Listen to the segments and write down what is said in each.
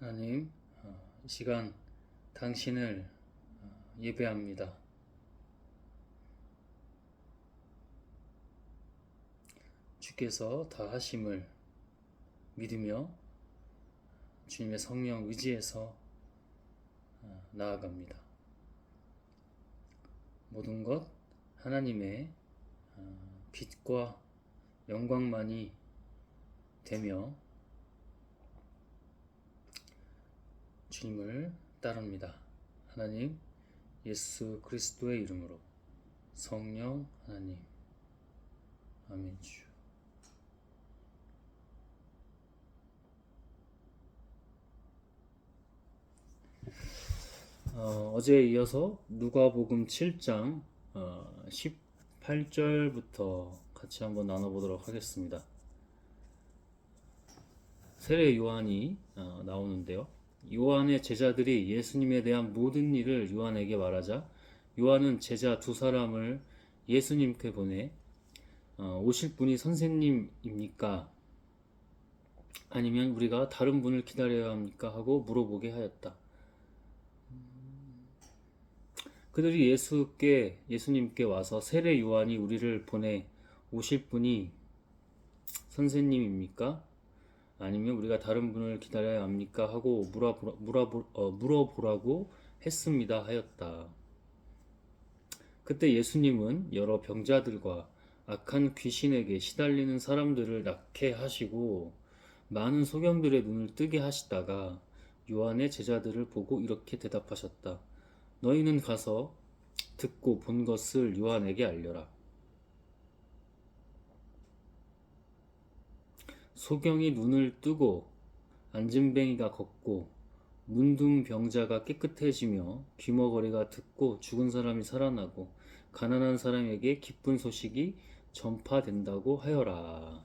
하나님, 이 시간 당신을 예배합니다. 주께서 다 하심을 믿으며 주님의 성령 의지해서 나아갑니다. 모든 것 하나님의 빛과 영광만이 되며 주님을 따릅니다. 하나님, 예수 그리스도의 이름으로 성령 하나님, 아멘. 주 어제에 이어서 누가복음 7장 18절부터 같이 한번 나눠보도록 하겠습니다. 세례 요한이 나오는데요. 요한의 제자들이 예수님에 대한 모든 일을 요한에게 말하자 요한은 제자 두 사람을 예수님께 보내 오실 분이 선생님입니까? 아니면 우리가 다른 분을 기다려야 합니까? 하고 물어보게 하였다. 그들이 예수님께 와서 세례 요한이 우리를 보내 오실 분이 선생님입니까? 아니면 우리가 다른 분을 기다려야 합니까? 하고 물어보라고 했습니다 하였다. 그때 예수님은 여러 병자들과 악한 귀신에게 시달리는 사람들을 낫게 하시고 많은 소경들의 눈을 뜨게 하시다가 요한의 제자들을 보고 이렇게 대답하셨다. 너희는 가서 듣고 본 것을 요한에게 알려라. 소경이 눈을 뜨고 안진뱅이가 걷고 문둥병자가 깨끗해지며 귀머거리가 듣고 죽은 사람이 살아나고 가난한 사람에게 기쁜 소식이 전파된다고 하여라.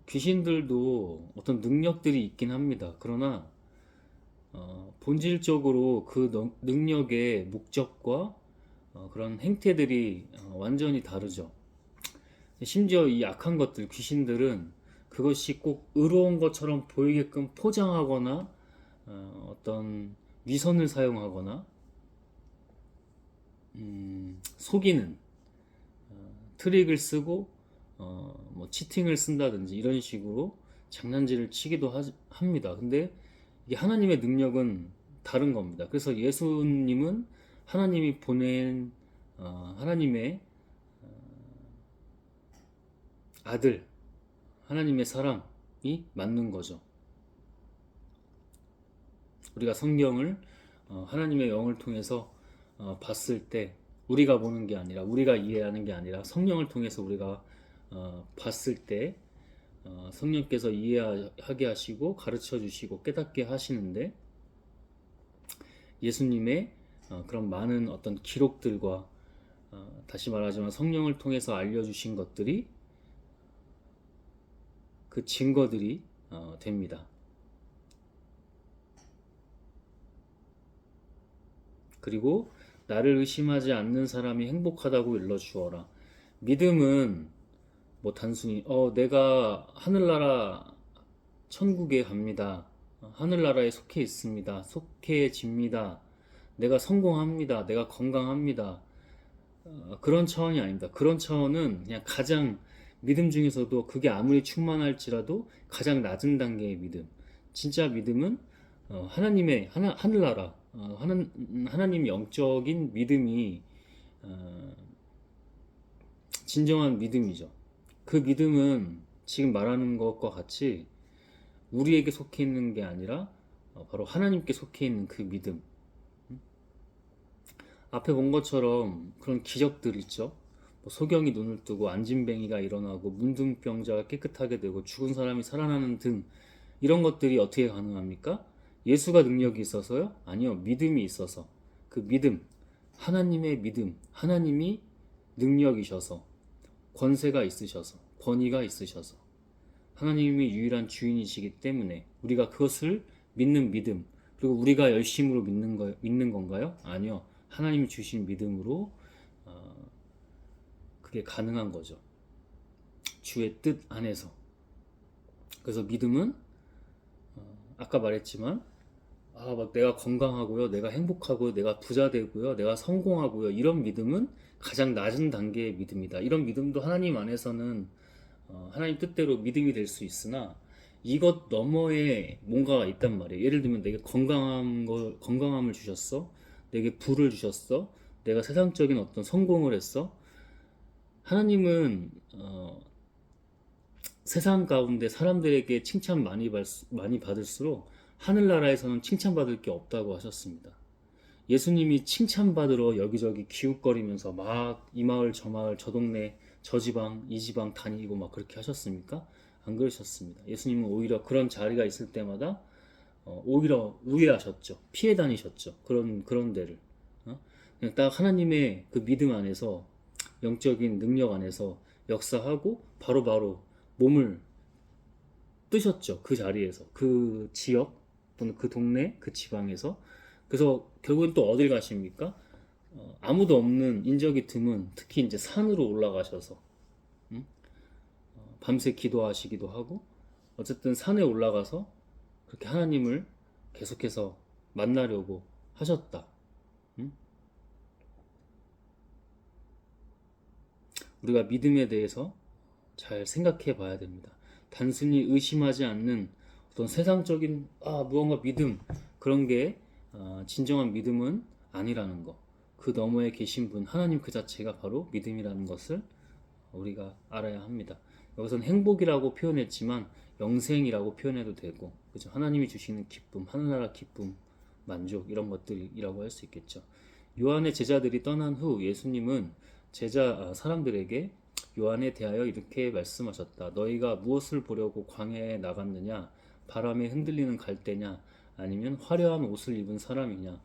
귀신들도 어떤 능력들이 있긴 합니다. 그러나 본질적으로 그 능력의 목적과 그런 행태들이 완전히 다르죠. 심지어 이 약한 것들, 귀신들은 그것이 꼭 의로운 것처럼 보이게끔 포장하거나 어떤 위선을 사용하거나 속이는 트릭을 쓰고 뭐 치팅을 쓴다든지 이런 식으로 장난질을 치기도 합니다. 근데 이게 하나님의 능력은 다른 겁니다. 그래서 예수님은 하나님이 보낸 하나님의 아들, 하나님의 사람이 맞는 거죠. 우리가 성경을 하나님의 영을 통해서 봤을 때 우리가 보는 게 아니라 우리가 이해하는 게 아니라 성령을 통해서 우리가 봤을 때 성령께서 이해하게 하시고 가르쳐 주시고 깨닫게 하시는데 예수님의 그런 많은 어떤 기록들과 다시 말하지만 성령을 통해서 알려주신 것들이 그 증거들이 됩니다. 그리고 나를 의심하지 않는 사람이 행복하다고 일러주어라. 믿음은 뭐 단순히 내가 하늘나라 천국에 갑니다. 하늘나라에 속해 있습니다. 속해집니다. 내가 성공합니다. 내가 건강합니다. 그런 차원이 아닙니다. 그런 차원은 그냥 가장 믿음 중에서도 그게 아무리 충만할지라도 가장 낮은 단계의 믿음. 진짜 믿음은 하나님의 하늘나라, 하나님 영적인 믿음이 진정한 믿음이죠. 그 믿음은 지금 말하는 것과 같이 우리에게 속해 있는 게 아니라 바로 하나님께 속해 있는 그 믿음. 앞에 본 것처럼 그런 기적들 있죠. 소경이 눈을 뜨고 안진뱅이가 일어나고 문둥병자가 깨끗하게 되고 죽은 사람이 살아나는 등 이런 것들이 어떻게 가능합니까? 예수가 능력이 있어서요? 아니요. 믿음이 있어서. 그 믿음, 하나님의 믿음, 하나님이 능력이셔서 권세가 있으셔서 권위가 있으셔서 하나님이 유일한 주인이시기 때문에 우리가 그것을 믿는 믿음, 그리고 우리가 열심으로 믿는 건가요? 아니요. 하나님이 주신 믿음으로 그게 가능한 거죠. 주의 뜻 안에서. 그래서 믿음은 아까 말했지만 막 내가 건강하고요, 내가 행복하고요, 내가 부자 되고요, 내가 성공하고요, 이런 믿음은 가장 낮은 단계의 믿음이다. 이런 믿음도 하나님 안에서는 하나님 뜻대로 믿음이 될 수 있으나 이것 너머에 뭔가가 있단 말이에요. 예를 들면 내게 건강함을 주셨어, 내게 부를 주셨어, 내가 세상적인 어떤 성공을 했어. 하나님은 세상 가운데 사람들에게 칭찬 많이 받을수록 하늘나라에서는 칭찬받을 게 없다고 하셨습니다. 예수님이 칭찬받으러 여기저기 기웃거리면서 막 이 마을 저 마을 저 동네 저 지방 이 지방 다니고 막 그렇게 하셨습니까? 안 그러셨습니다. 예수님은 오히려 그런 자리가 있을 때마다 오히려 우회하셨죠. 피해 다니셨죠. 그런 데를. 그냥 딱 하나님의 그 믿음 안에서 영적인 능력 안에서 역사하고 바로바로 몸을 뜨셨죠. 그 자리에서 그 지역 또는 그 동네 그 지방에서. 그래서 결국은 또 어딜 가십니까? 아무도 없는 인적이 드문 특히 이제 산으로 올라가셔서 밤새 기도하시기도 하고 어쨌든 산에 올라가서 그렇게 하나님을 계속해서 만나려고 하셨다. 우리가 믿음에 대해서 잘 생각해 봐야 됩니다. 단순히 의심하지 않는 어떤 세상적인 무언가 믿음 그런 게 진정한 믿음은 아니라는 거. 그 너머에 계신 분 하나님 그 자체가 바로 믿음이라는 것을 우리가 알아야 합니다. 여기서는 행복이라고 표현했지만 영생이라고 표현해도 되고, 그죠? 하나님이 주시는 기쁨, 하늘나라 기쁨, 만족 이런 것들이라고 할 수 있겠죠. 요한의 제자들이 떠난 후 예수님은 사람들에게 요한에 대하여 이렇게 말씀하셨다. 너희가 무엇을 보려고 광야에 나갔느냐? 바람에 흔들리는 갈대냐? 아니면 화려한 옷을 입은 사람이냐?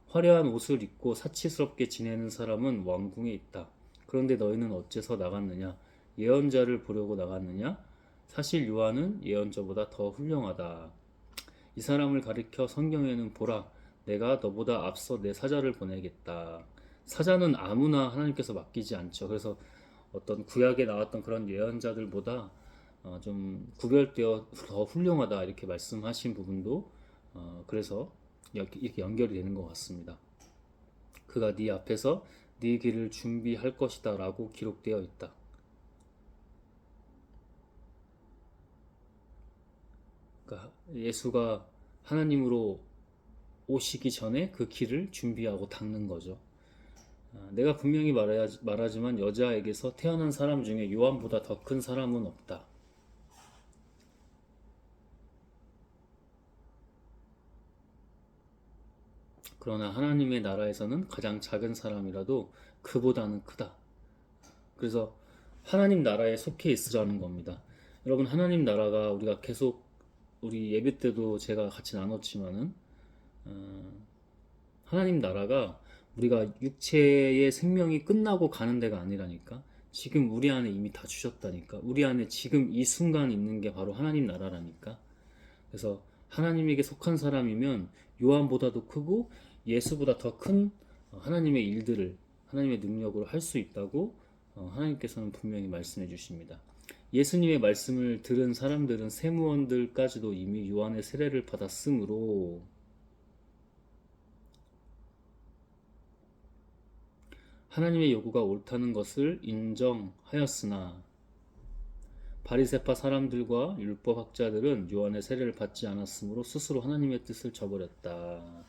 화려한 옷을 입고 사치스럽게 지내는 사람은 왕궁에 있다. 그런데 너희는 어째서 나갔느냐? 예언자를 보려고 나갔느냐? 사실 요한은 예언자보다 더 훌륭하다. 이 사람을 가리켜 성경에는 보라, 내가 너보다 앞서 내 사자를 보내겠다. 사자는 아무나 하나님께서 맡기지 않죠. 그래서 어떤 구약에 나왔던 그런 예언자들보다 좀 구별되어 더 훌륭하다 이렇게 말씀하신 부분도 그래서 이렇게 연결이 되는 것 같습니다. 그가 네 앞에서 네 길을 준비할 것이다 라고 기록되어 있다. 그러니까 예수가 하나님으로 오시기 전에 그 길을 준비하고 닦는 거죠. 내가 분명히 말하지만 여자에게서 태어난 사람 중에 요한보다 더 큰 사람은 없다. 그러나 하나님의 나라에서는 가장 작은 사람이라도 그보다는 크다. 그래서 하나님 나라에 속해 있으라는 겁니다. 여러분, 하나님 나라가 우리가 계속 우리 예배 때도 제가 같이 나눴지만은 하나님 나라가 우리가 육체의 생명이 끝나고 가는 데가 아니라니까. 지금 우리 안에 이미 다 주셨다니까. 우리 안에 지금 이 순간 있는 게 바로 하나님 나라라니까. 그래서 하나님에게 속한 사람이면 요한보다도 크고 예수보다 더 큰 하나님의 일들을 하나님의 능력으로 할 수 있다고 하나님께서는 분명히 말씀해 주십니다. 예수님의 말씀을 들은 사람들은 세무원들까지도 이미 요한의 세례를 받았으므로 하나님의 요구가 옳다는 것을 인정하였으나 바리새파 사람들과 율법학자들은 요한의 세례를 받지 않았으므로 스스로 하나님의 뜻을 저버렸다.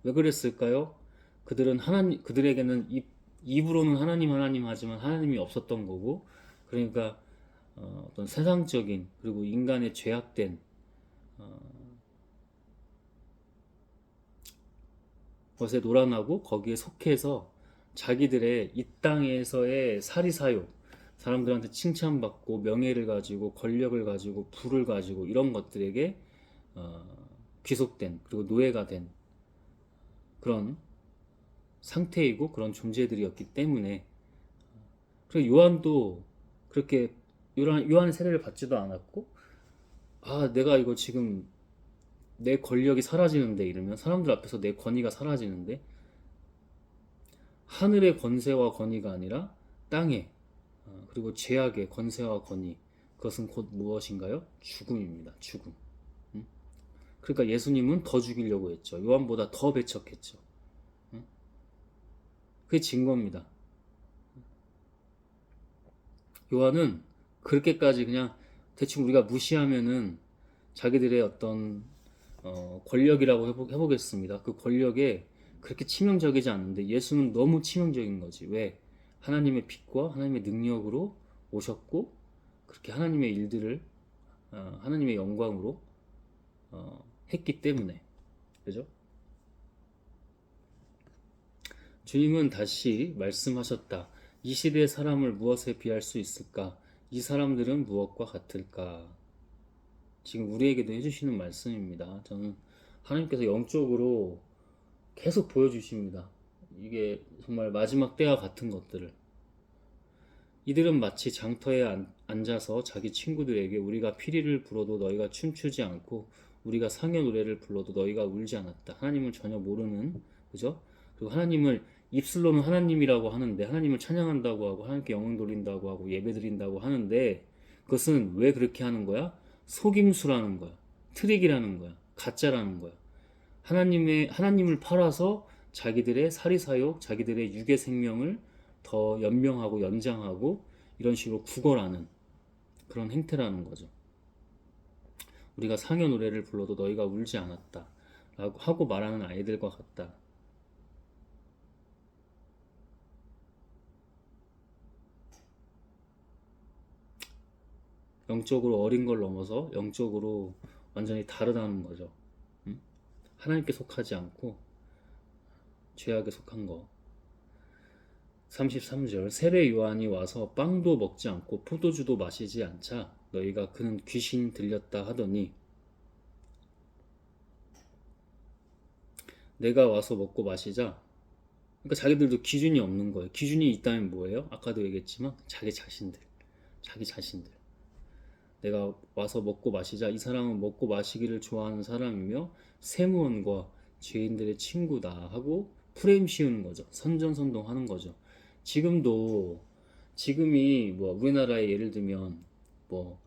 왜 그랬을까요? 그들에게는 입으로는 하나님 하지만 하나님이 없었던 거고, 그러니까 어떤 세상적인 그리고 인간의 죄악된 것에 놀아나고 거기에 속해서 자기들의 이 땅에서의 사리사욕, 사람들한테 칭찬받고 명예를 가지고 권력을 가지고 부를 가지고 이런 것들에게 귀속된 그리고 노예가 된 그런 상태이고 그런 존재들이었기 때문에 그리고 요한도 그렇게 요한의 세례를 받지도 않았고 내가 이거 지금 내 권력이 사라지는데 이러면 사람들 앞에서 내 권위가 사라지는데 하늘의 권세와 권위가 아니라 땅의 그리고 죄악의 권세와 권위 그것은 곧 무엇인가요? 죽음입니다. 죽음. 그러니까 예수님은 더 죽이려고 했죠. 요한보다 더 배척했죠. 그게 증거입니다. 요한은 그렇게까지 그냥 대충 우리가 무시하면은 자기들의 어떤 권력이라고 해보겠습니다. 그 권력에 그렇게 치명적이지 않는데 예수는 너무 치명적인 거지. 왜? 하나님의 빛과 하나님의 능력으로 오셨고 그렇게 하나님의 일들을 하나님의 영광으로 했기 때문에. 그죠? 주님은 다시 말씀하셨다. 이 시대의 사람을 무엇에 비할 수 있을까? 이 사람들은 무엇과 같을까? 지금 우리에게도 해주시는 말씀입니다. 저는 하나님께서 영적으로 계속 보여주십니다. 이게 정말 마지막 때와 같은 것들을. 이들은 마치 장터에 앉아서 자기 친구들에게 우리가 피리를 불어도 너희가 춤추지 않고 우리가 상여 노래를 불러도 너희가 울지 않았다. 하나님을 전혀 모르는, 그죠? 그리고 하나님을 입술로는 하나님이라고 하는데 하나님을 찬양한다고 하고 하나님께 영광 돌린다고 하고 예배드린다고 하는데 그것은 왜 그렇게 하는 거야? 속임수라는 거야. 트릭이라는 거야. 가짜라는 거야. 하나님을 팔아서 자기들의 사리사욕, 자기들의 육의 생명을 더 연명하고 연장하고 이런 식으로 구걸하는 그런 행태라는 거죠. 우리가 상여 노래를 불러도 너희가 울지 않았다 라고 하고 말하는 아이들과 같다. 영적으로 어린 걸 넘어서 영적으로 완전히 다르다는 거죠. 하나님께 속하지 않고 죄악에 속한 거. 33절 세례 요한이 와서 빵도 먹지 않고 포도주도 마시지 않자 너희가 그는 귀신 들렸다 하더니 내가 와서 먹고 마시자. 그러니까 자기들도 기준이 없는 거예요. 기준이 있다면 뭐예요? 아까도 얘기했지만 자기 자신들. 내가 와서 먹고 마시자. 이 사람은 먹고 마시기를 좋아하는 사람이며 세무원과 죄인들의 친구다 하고 프레임 씌우는 거죠. 선전선동하는 거죠. 지금이 뭐 우리나라의 예를 들면 뭐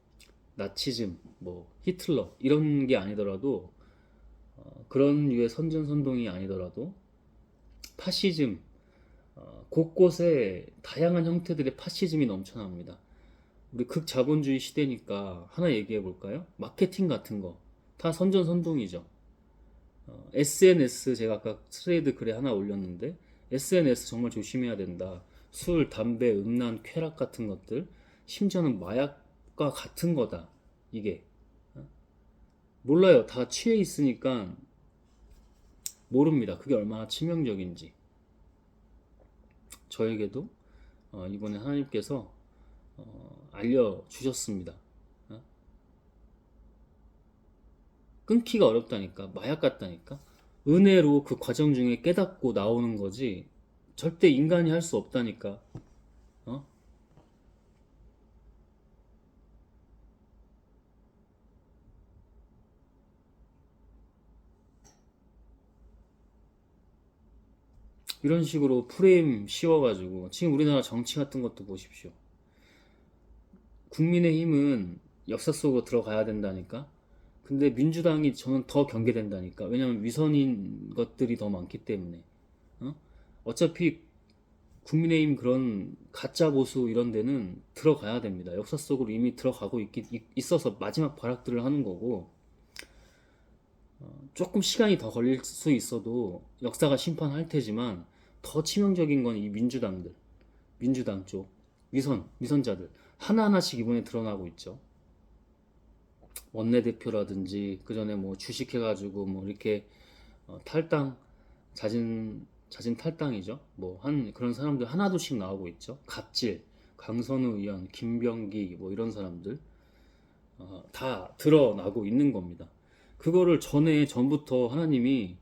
나치즘, 뭐 히틀러 이런 게 아니더라도 그런 류의 선전선동이 아니더라도 파시즘, 곳곳에 다양한 형태들의 파시즘이 넘쳐납니다. 우리 극자본주의 시대니까 하나 얘기해 볼까요? 마케팅 같은 거 다 선전선동이죠. SNS 제가 아까 스레이드 글에 하나 올렸는데 SNS 정말 조심해야 된다. 술, 담배, 음란, 쾌락 같은 것들 심지어는 마약과 같은 거다. 이게 몰라요. 다 취해 있으니까 모릅니다. 그게 얼마나 치명적인지. 저에게도 이번에 하나님께서 알려주셨습니다. 끊기가 어렵다니까. 마약 같다니까. 은혜로 그 과정 중에 깨닫고 나오는 거지 절대 인간이 할 수 없다니까. 어? 이런 식으로 프레임 씌워가지고 지금 우리나라 정치 같은 것도 보십시오. 국민의힘은 역사 속으로 들어가야 된다니까. 근데 민주당이 저는 더 경계된다니까. 왜냐면 위선인 것들이 더 많기 때문에. 어? 어차피 국민의힘 그런 가짜 보수 이런 데는 들어가야 됩니다. 역사 속으로 이미 들어가고 있어서 마지막 발악들을 하는 거고 조금 시간이 더 걸릴 수 있어도 역사가 심판할 테지만 더 치명적인 건 이 민주당 쪽 위선자들 하나하나씩 이번에 드러나고 있죠. 원내대표라든지 그 전에 뭐 주식해가지고 뭐 이렇게 탈당 자진 탈당이죠. 뭐 한 그런 사람들 하나둘씩 나오고 있죠. 갑질, 강선우 의원, 김병기 뭐 이런 사람들 다 드러나고 있는 겁니다. 그거를 전부터 하나님이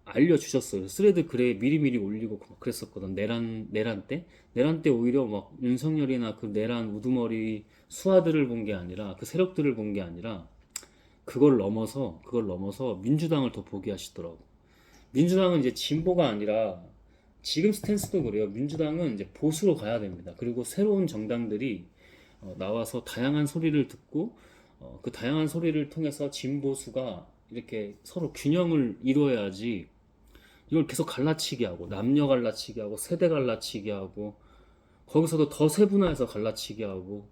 알려주셨어요. 스레드 글에 미리미리 올리고 막 그랬었거든. 내란 때 오히려 막 윤석열이나 그 내란 우두머리 수하들을 본 게 아니라 그 세력들을 본 게 아니라 그걸 넘어서 민주당을 더 보게 하시더라고. 민주당은 이제 진보가 아니라 지금 스탠스도 그래요. 민주당은 이제 보수로 가야 됩니다. 그리고 새로운 정당들이 나와서 다양한 소리를 듣고 그 다양한 소리를 통해서 진보수가 이렇게 서로 균형을 이루어야지 이걸 계속 갈라치기 하고 남녀 갈라치기 하고 세대 갈라치기 하고 거기서도 더 세분화해서 갈라치기 하고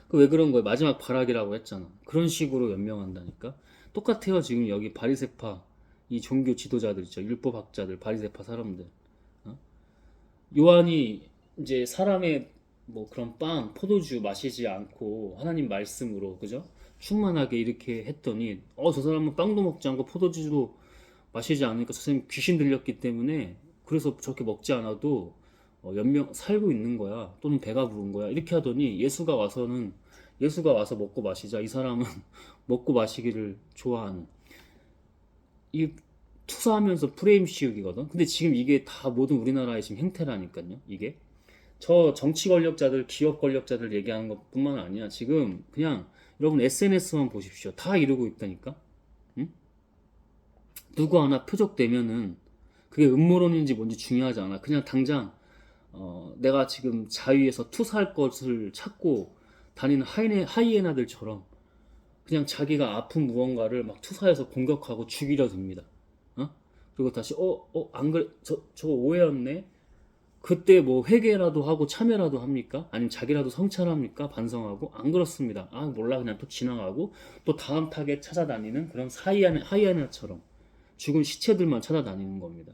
그 왜 그런 거예요? 마지막 발악이라고 했잖아. 그런 식으로 연명한다니까. 똑같아요. 지금 여기 바리새파 이 종교 지도자들 있죠. 율법학자들, 바리새파 사람들. 어? 요한이 이제 사람의 뭐 그런 빵, 포도주 마시지 않고 하나님 말씀으로 그죠? 충만하게 이렇게 했더니 저 사람은 빵도 먹지 않고 포도주도 마시지 않으니까 저 사람이 귀신 들렸기 때문에 그래서 저렇게 먹지 않아도 연명 살고 있는 거야. 또는 배가 부른 거야. 이렇게 하더니 예수가 와서 먹고 마시자. 이 사람은 먹고 마시기를 좋아하는 이 투사하면서 프레임 씌우기거든. 근데 지금 이게 다 모든 우리나라의 지금 행태라니까요. 이게 저 정치 권력자들, 기업 권력자들 얘기하는 것뿐만 아니야. 지금 그냥 여러분 SNS만 보십시오. 다 이러고 있다니까. 응? 누구 하나 표적되면은 그게 음모론인지 뭔지 중요하지 않아. 그냥 당장 내가 지금 자위에서 투사할 것을 찾고 다니는 하이에나들처럼 그냥 자기가 아픈 무언가를 막 투사해서 공격하고 죽이려 듭니다. 그리고 다시 안 그래 저거 오해였네. 그때 뭐 회개라도 하고 참여라도 합니까? 아니면 자기라도 성찰합니까? 반성하고 안 그렇습니다. 몰라 그냥 또 지나가고 또 다음 타겟 찾아다니는 그런 하이에나처럼 죽은 시체들만 찾아다니는 겁니다.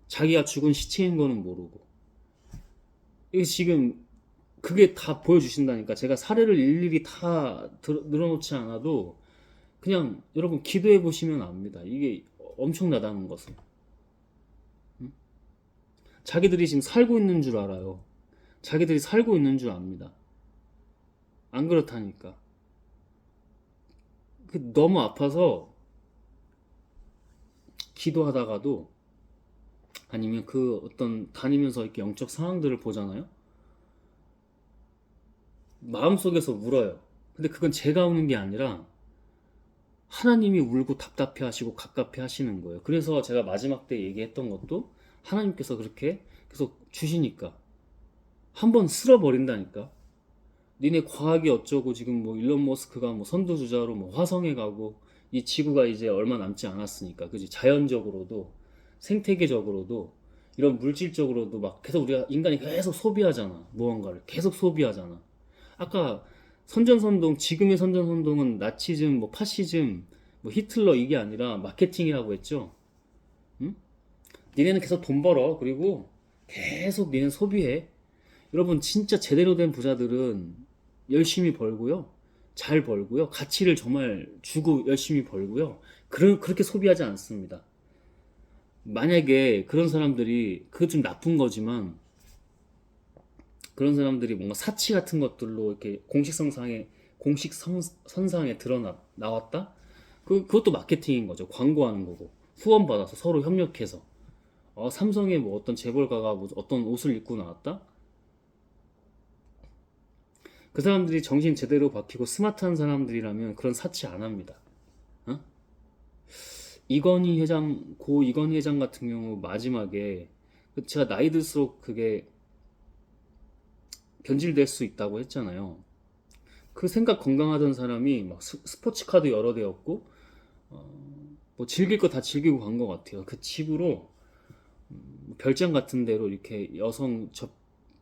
자기가 죽은 시체인 거는 모르고 이게 지금 그게 다 보여주신다니까. 제가 사례를 일일이 다 늘어놓지 않아도 그냥 여러분 기도해 보시면 압니다. 이게 엄청나다는 것을. 자기들이 지금 살고 있는 줄 알아요. 자기들이 살고 있는 줄 압니다. 안 그렇다니까. 너무 아파서 기도하다가도 아니면 그 어떤 다니면서 이렇게 영적 상황들을 보잖아요. 마음속에서 울어요. 근데 그건 제가 우는 게 아니라 하나님이 울고 답답해 하시고 갑갑해 하시는 거예요. 그래서 제가 마지막 때 얘기했던 것도 하나님께서 그렇게 계속 주시니까 한번 쓸어버린다니까. 니네 과학이 어쩌고 지금 뭐 일론 머스크가 뭐 선두주자로 뭐 화성에 가고 이 지구가 이제 얼마 남지 않았으니까 그지. 자연적으로도 생태계적으로도 이런 물질적으로도 막 계속 우리가 인간이 계속 소비하잖아. 무언가를 계속 소비하잖아. 아까 선전선동, 지금의 선전선동은 나치즘, 뭐 파시즘, 뭐 히틀러 이게 아니라 마케팅이라고 했죠. 응? 니네는 계속 돈 벌어. 그리고 계속 니네는 소비해. 여러분 진짜 제대로 된 부자들은 열심히 벌고요. 잘 벌고요. 가치를 정말 주고 열심히 벌고요. 그렇게 소비하지 않습니다. 만약에 그런 사람들이 그거 좀 나쁜 거지만 그런 사람들이 뭔가 사치 같은 것들로 이렇게 공식선상에 나왔다? 그것도 마케팅인 거죠. 광고하는 거고. 후원 받아서 서로 협력해서. 삼성의 뭐 어떤 재벌가가 뭐 어떤 옷을 입고 나왔다? 그 사람들이 정신 제대로 박히고 스마트한 사람들이라면 그런 사치 안 합니다. 어? 고 이건희 회장 같은 경우 마지막에 제가 나이 들수록 그게 변질될 수 있다고 했잖아요. 그 생각 건강하던 사람이 막 스포츠카도 여러 대였고 뭐 즐길 거 다 즐기고 간 것 같아요. 그 집으로 별장 같은 데로 이렇게 여성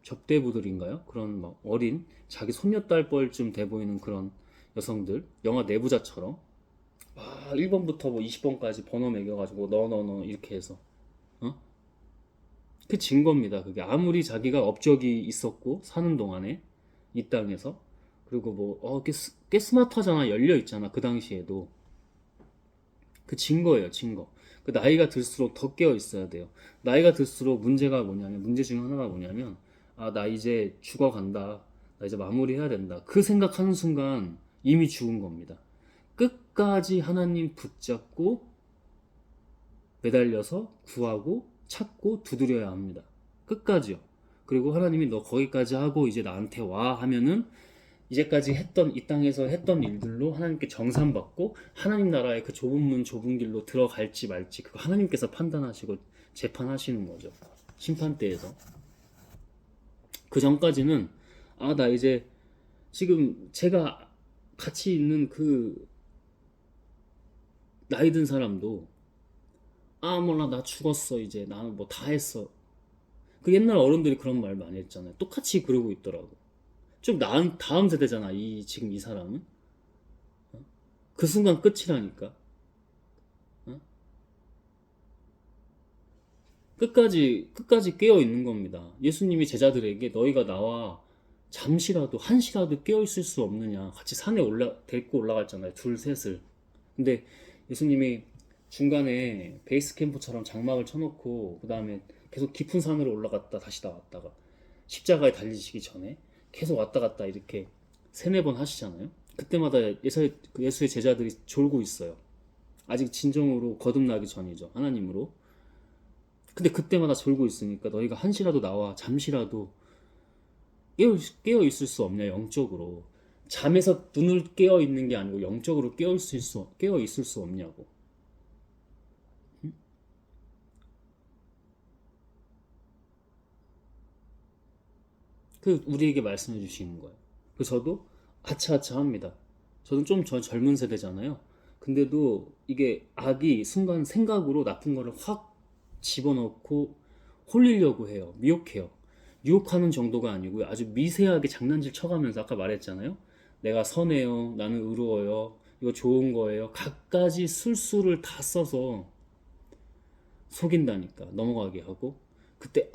접대부들인가요? 그런 막 어린 자기 손녀딸 뻘쯤 돼 보이는 그런 여성들 영화 내부자처럼 1번부터 뭐 20번까지 번호 매겨가지고 너 이렇게 해서 그 증거입니다. 그게 아무리 자기가 업적이 있었고 사는 동안에 이 땅에서 그리고 뭐 꽤 스마트하잖아. 열려 있잖아. 그 당시에도 그 증거예요. 증거. 그 나이가 들수록 더 깨어 있어야 돼요. 나이가 들수록 문제 중에 하나가 뭐냐면 나 이제 죽어간다. 나 이제 마무리해야 된다. 그 생각하는 순간 이미 죽은 겁니다. 끝까지 하나님 붙잡고 매달려서 구하고 찾고 두드려야 합니다. 끝까지요. 그리고 하나님이 너 거기까지 하고 이제 나한테 와 하면은 이제까지 이 땅에서 했던 일들로 하나님께 정산받고 하나님 나라의 그 좁은 문 좁은 길로 들어갈지 말지 그거 하나님께서 판단하시고 재판하시는 거죠. 심판대에서. 그 전까지는 나 이제 지금 제가 같이 있는 그 나이 든 사람도 몰라 나 죽었어 이제 나는 뭐 다 했어. 그 옛날 어른들이 그런 말 많이 했잖아요. 똑같이 그러고 있더라고. 좀 나은 다음 세대잖아. 이 지금 이 사람은 그 순간 끝이라니까. 어? 끝까지 깨어 있는 겁니다. 예수님이 제자들에게 너희가 나와 잠시라도 한시라도 깨어 있을 수 없느냐. 같이 산에 데리고 올라갔잖아요. 둘 셋을. 근데 예수님이 중간에 베이스 캠프처럼 장막을 쳐놓고 그 다음에 계속 깊은 산으로 올라갔다 다시 나왔다가 십자가에 달리시기 전에 계속 왔다 갔다 이렇게 세네 번 하시잖아요. 그때마다 예수의 제자들이 졸고 있어요. 아직 진정으로 거듭나기 전이죠. 하나님으로. 근데 그때마다 졸고 있으니까 너희가 한시라도 나와 잠시라도 깨어 있을 수 없냐 영적으로. 잠에서 눈을 깨어 있는 게 아니고 영적으로 깨어 있을 수 없냐고. 그 우리에게 말씀해 주시는 거예요. 그 저도 아차아차 합니다. 저는 좀 젊은 세대잖아요. 근데도 이게 악이 순간 생각으로 나쁜 거를 확 집어넣고 홀리려고 해요. 미혹해요. 유혹하는 정도가 아니고요. 아주 미세하게 장난질 쳐가면서 아까 말했잖아요. 내가 선해요. 나는 의로워요. 이거 좋은 거예요. 갖가지 술수를 다 써서 속인다니까. 넘어가게 하고. 그때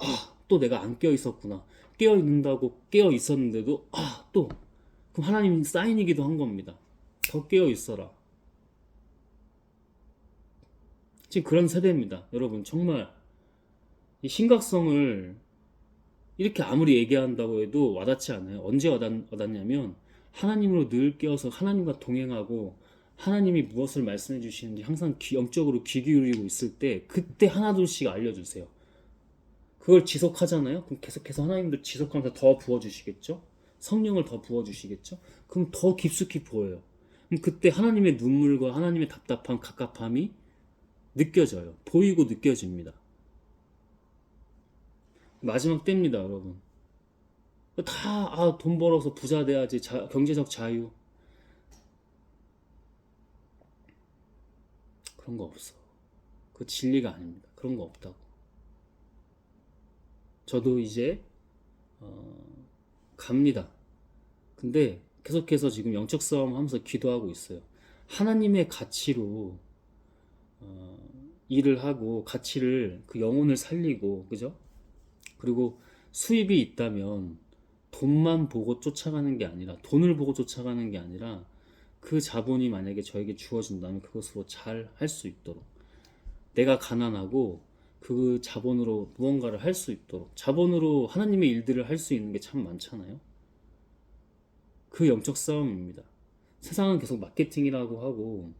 또 내가 안 깨어 있었구나. 깨어 있는다고 깨어 있었는데도 또 그럼 하나님 사인이기도 한 겁니다. 더 깨어 있어라. 지금 그런 세대입니다. 여러분 정말 이 심각성을 이렇게 아무리 얘기한다고 해도 와닿지 않아요. 언제 와닿냐면 하나님으로 늘 깨어서 하나님과 동행하고 하나님이 무엇을 말씀해 주시는지 항상 영적으로 귀 기울이고 있을 때 그때 하나둘씩 알려주세요. 그걸 지속하잖아요. 그럼 계속해서 하나님도 지속하면서 더 부어주시겠죠? 성령을 더 부어주시겠죠? 그럼 더 깊숙이 보여요. 그럼 그때 하나님의 눈물과 하나님의 답답함, 갑갑함이 느껴져요. 보이고 느껴집니다. 마지막 때입니다, 여러분. 다, 돈 벌어서 부자 돼야지, 경제적 자유. 그런 거 없어. 그 진리가 아닙니다. 그런 거 없다고. 저도 이제, 갑니다. 근데 계속해서 지금 영적 싸움 하면서 기도하고 있어요. 하나님의 가치로, 일을 하고, 가치를, 그 영혼을 살리고, 그죠? 그리고 수입이 있다면 돈만 보고 쫓아가는 게 아니라 돈을 보고 쫓아가는 게 아니라 그 자본이 만약에 저에게 주어진다면 그것으로 잘 할 수 있도록 내가 가난하고 그 자본으로 무언가를 할 수 있도록 자본으로 하나님의 일들을 할 수 있는 게 참 많잖아요. 그 영적 싸움입니다. 세상은 계속 마케팅이라고 하고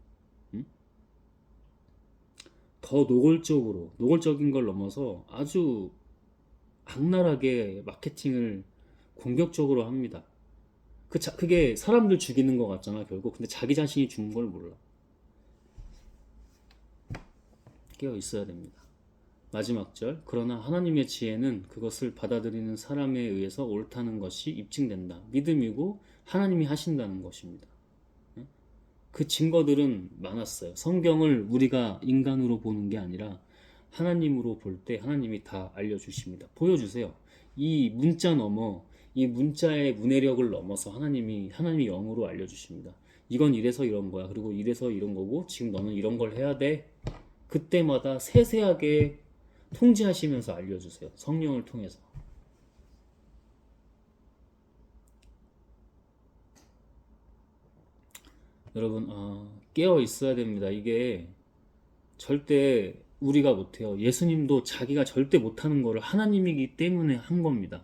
더 노골적인 걸 넘어서 아주 악랄하게 마케팅을 공격적으로 합니다. 그게 사람들 죽이는 것 같잖아, 결국. 근데 자기 자신이 죽는 걸 몰라. 깨어 있어야 됩니다. 마지막 절. 그러나 하나님의 지혜는 그것을 받아들이는 사람에 의해서 옳다는 것이 입증된다. 믿음이고 하나님이 하신다는 것입니다. 그 증거들은 많았어요. 성경을 우리가 인간으로 보는 게 아니라 하나님으로 볼 때 하나님이 다 알려주십니다. 보여주세요. 이 문자의 문해력을 넘어서 하나님이 영으로 알려주십니다. 이건 이래서 이런 거야. 그리고 이래서 이런 거고 지금 너는 이런 걸 해야 돼. 그때마다 세세하게 통지하시면서 알려주세요. 성령을 통해서. 여러분 깨어 있어야 됩니다. 이게 절대 우리가 못해요. 예수님도 자기가 절대 못하는 거를 하나님이기 때문에 한 겁니다.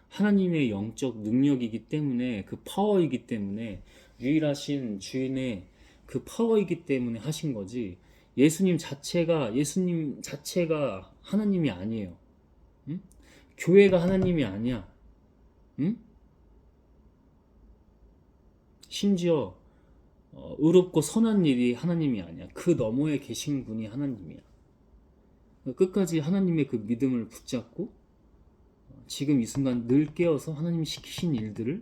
하나님의 영적 능력이기 때문에 그 파워이기 때문에 유일하신 주인의 그 파워이기 때문에 하신 거지 예수님 자체가 하나님이 아니에요. 응? 교회가 하나님이 아니야. 응? 심지어 의롭고 선한 일이 하나님이 아니야. 그 너머에 계신 분이 하나님이야. 끝까지 하나님의 그 믿음을 붙잡고 지금 이 순간 늘 깨어서 하나님이 시키신 일들을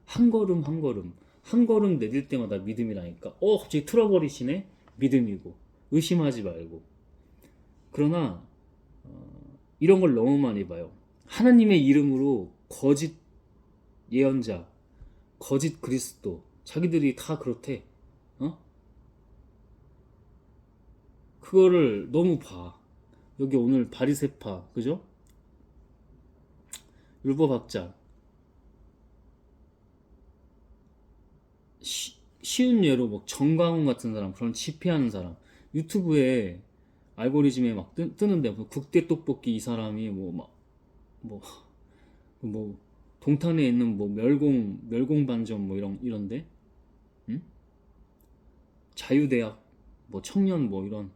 한 걸음 한 걸음 한 걸음 내딜 때마다 믿음이라니까. 갑자기 틀어버리시네. 믿음이고 의심하지 말고. 그러나 이런 걸 너무 많이 봐요. 하나님의 이름으로 거짓 예언자, 거짓 그리스도, 자기들이 다 그렇대. 어? 그거를 너무 봐. 여기 오늘 바리새파, 그죠? 율법학자. 쉬운 예로 뭐 정광훈 같은 사람, 그런 치피하는 사람, 유튜브에 알고리즘에 막 뜨는데 뭐 국대 떡볶이 이 사람이 뭐 뭐 동탄에 있는 뭐 멸공 반점 뭐 이런데, 응? 자유대학 뭐 청년 뭐 이런.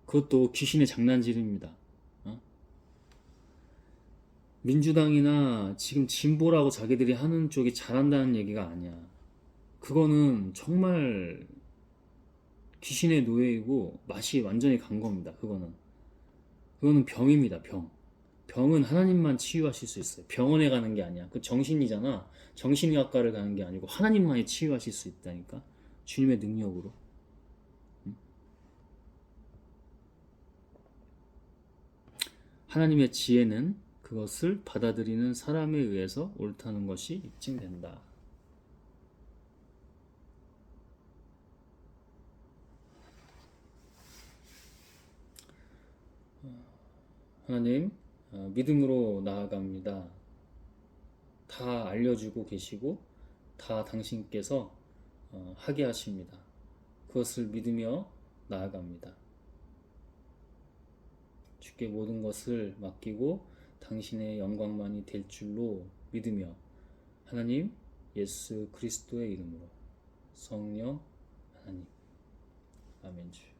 그것도 귀신의 장난질입니다. 어? 민주당이나 지금 진보라고 자기들이 하는 쪽이 잘한다는 얘기가 아니야. 그거는 정말 귀신의 노예이고 맛이 완전히 간 겁니다. 그거는 병입니다. 병은 하나님만 치유하실 수 있어요. 병원에 가는 게 아니야. 그 정신이잖아. 정신의학과를 가는 게 아니고 하나님만이 치유하실 수 있다니까. 주님의 능력으로. 하나님의 지혜는 그것을 받아들이는 사람에 의해서 옳다는 것이 입증된다. 하나님, 믿음으로 나아갑니다. 다 알려주고 계시고 다 당신께서 하게 하십니다. 그것을 믿으며 나아갑니다. 주께 모든 것을 맡기고 당신의 영광만이 될 줄로 믿으며 하나님 예수 그리스도의 이름으로 성령 하나님 아멘 주.